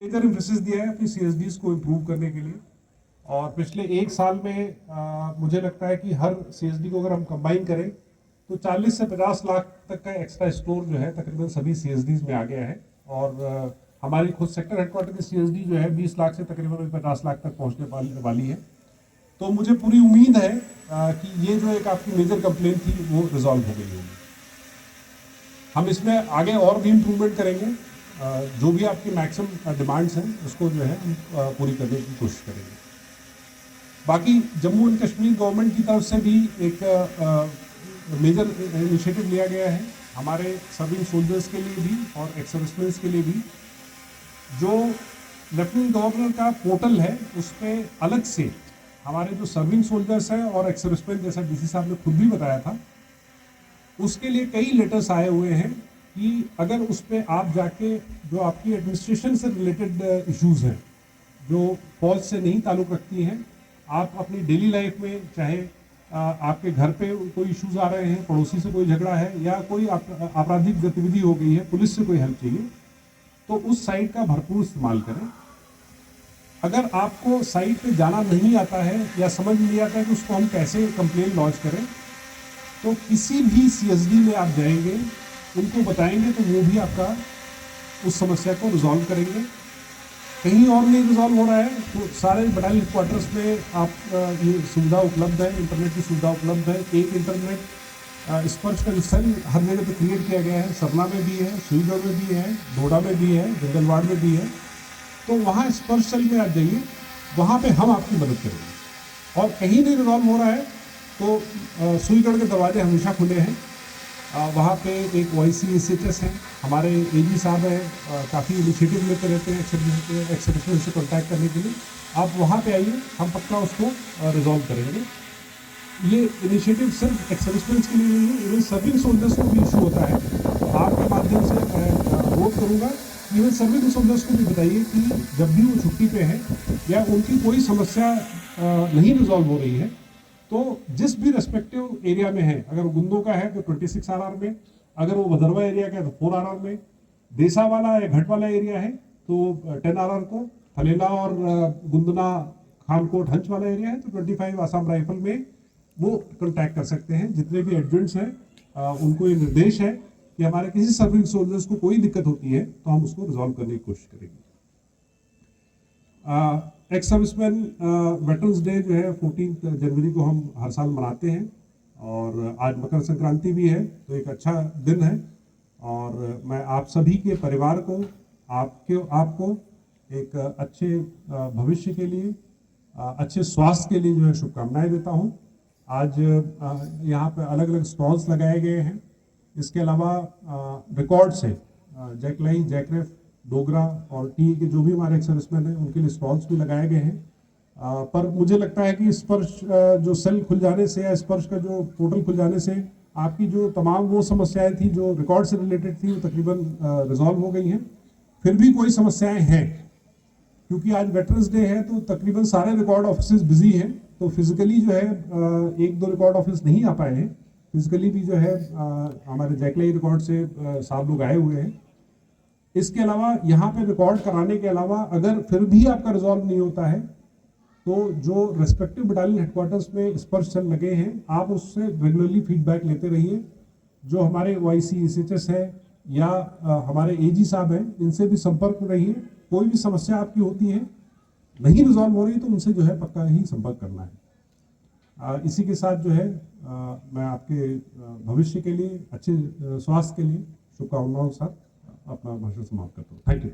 Major emphasis दिया है अपनी सीएसडीज को इम्प्रूव करने के लिए। और पिछले एक साल में मुझे लगता है कि हर सीएसडी को अगर हम कंबाइन करें तो 40 से 50 लाख तक का एक्स्ट्रा स्टोर जो है तकरीबन सभी सीएसडीज में आ गया है। और हमारी खुद सेक्टर हेडक्वार्टर की सीएसडी जो है 20 लाख से तकरीबन 50 लाख तक पहुंचने वाली है। तो मुझे पूरी उम्मीद है कि ये जो एक आपकी मेजर कंप्लेंट थी वो रिजॉल्व हो गई होगी। हम इसमें आगे और भी इम्प्रूवमेंट करेंगे। जो भी आपकी मैक्सिमम डिमांड्स हैं उसको जो है हम पूरी करने की कोशिश करेंगे। बाकी जम्मू एंड कश्मीर गवर्नमेंट की तरफ से भी एक मेजर इनिशिएटिव लिया गया है हमारे सर्विंग सोल्जर्स के लिए भी और एक्स सर्विसमैन के लिए भी। जो लेफ्टिनेंट गवर्नर का पोर्टल है उस पर अलग से हमारे जो सर्विंग सोल्जर्स हैं और एक्स सर्विसमैन, जैसा डीसी साहब ने खुद भी बताया था, उसके लिए कई लेटर्स आए हुए हैं कि अगर उस पर आप जाके जो आपकी एडमिनिस्ट्रेशन से रिलेटेड इश्यूज हैं जो फौज से नहीं ताल्लुक़ रखती हैं, आप अपनी डेली लाइफ में चाहे आपके घर पे कोई इश्यूज आ रहे हैं, पड़ोसी से कोई झगड़ा है या कोई आपराधिक गतिविधि हो गई है, पुलिस से कोई हेल्प चाहिए, तो उस साइट का भरपूर इस्तेमाल करें। अगर आपको साइट पे जाना नहीं आता है या समझ नहीं आता है कि उसको हम कैसे कंप्लेन लॉन्च करें, तो किसी भी सीएसडी में आप जाएंगे, उनको बताएंगे तो वो भी आपका उस समस्या को रिजॉल्व करेंगे। कहीं और नहीं रिजॉल्व हो रहा है तो सारे बटालियन हेडक्वार्टर्स में आप ये सुविधा उपलब्ध है, इंटरनेट की सुविधा उपलब्ध है। एक इंटरनेट स्पर्श का सेल हर जगह पे क्रिएट किया गया है, सरना में भी है, सुईगढ़ में भी है, डोडा में भी है, जंगलवाड़ में भी है। तो वहाँ स्पर्श सेल में आप जाइए, वहाँ पे हम आपकी मदद करेंगे। और कहीं नहीं रिजॉल्व हो रहा है तो सुईगढ़ के दरवाजे हमेशा खुले हैं। वहाँ पे एक YCSHS है, हमारे AG साहब हैं, काफ़ी इनिशिएटिव लेते रहते हैं एक्स सर्विसमैन से कॉन्टैक्ट करने के लिए। आप वहाँ पे आइए, हम पक्का उसको रिजॉल्व करेंगे। ये इनिशिएटिव सिर्फ एक्स सर्विसमैन के लिए नहीं है, इवन सर्विंग सोल्जर्स को भी इशू होता है। तो आपके माध्यम से मैं अनुरोध करूँगा इवन सर्विंग सोल्जर्स को भी बताइए कि जब भी वो छुट्टी पे हैं या उनकी कोई समस्या नहीं रिजॉल्व हो रही है, तो जिस भी रेस्पेक्टिव एरिया में है, अगर गुंदों का है तो 26 RR में, अगर वो भदरवा एरिया का है तो 4 RR में, देसा वाला या घट वाला एरिया है तो 10 RR को, फलेला और गुंदना खानकोट हंच वाला एरिया है तो 25 आसाम राइफल में वो कॉन्टैक्ट कर सकते हैं। जितने भी एडजुटेंट्स हैं उनको ये निर्देश है कि हमारे किसी सर्विंग सोल्जर्स को कोई दिक्कत होती है तो हम उसको रिजॉल्व करने की कोशिश करेंगे। एक्स सर्विसमैन वेटरन्स डे जो है 14 जनवरी को हम हर साल मनाते हैं और आज मकर संक्रांति भी है, तो एक अच्छा दिन है। और मैं आप सभी के परिवार को आपको एक अच्छे भविष्य के लिए, अच्छे स्वास्थ्य के लिए जो है शुभकामनाएं देता हूं। आज यहाँ पे अलग अलग स्टॉल्स लगाए गए हैं। इसके अलावा रिकॉर्ड्स है जैकलाई, जैकरेफ, डोगरा और टी के जो भी हमारे एक्स सर्विसमैन हैं उनके लिए स्टॉल्स भी लगाए गए हैं। पर मुझे लगता है कि स्पर्श जो सेल खुल जाने से या स्पर्श का जो पोर्टल खुल जाने से आपकी जो तमाम वो समस्याएं थी जो रिकॉर्ड से रिलेटेड थी वो तकरीबन रिजॉल्व हो गई हैं। फिर भी कोई समस्याएं हैं, क्योंकि आज वेटरन्स डे है तो तकरीबन सारे रिकॉर्ड ऑफिस बिजी हैं, तो फिजिकली जो है 1-2 रिकॉर्ड ऑफिस नहीं आ पाए हैं। फिजिकली भी जो है हमारे जैकलाई रिकॉर्ड से साहब लोग आए हुए हैं। इसके अलावा यहाँ पे रिकॉर्ड कराने के अलावा अगर फिर भी आपका रिजॉल्व नहीं होता है तो जो रेस्पेक्टिव बटालियन हेडक्वार्टर्स में स्पर्श सेल लगे हैं आप उससे रेगुलरली फीडबैक लेते रहिए। जो हमारे YCSHS है या हमारे AG साहब हैं इनसे भी संपर्क में रहिए। कोई भी समस्या आपकी होती है नहीं रिजॉल्व हो रही तो उनसे जो है पक्का ही संपर्क करना है। इसी के साथ जो है मैं आपके भविष्य के लिए, अच्छे स्वास्थ्य के लिए शुभकामनाओं के साथ अपना भाषण समाप्त करता हूँ। Thank you.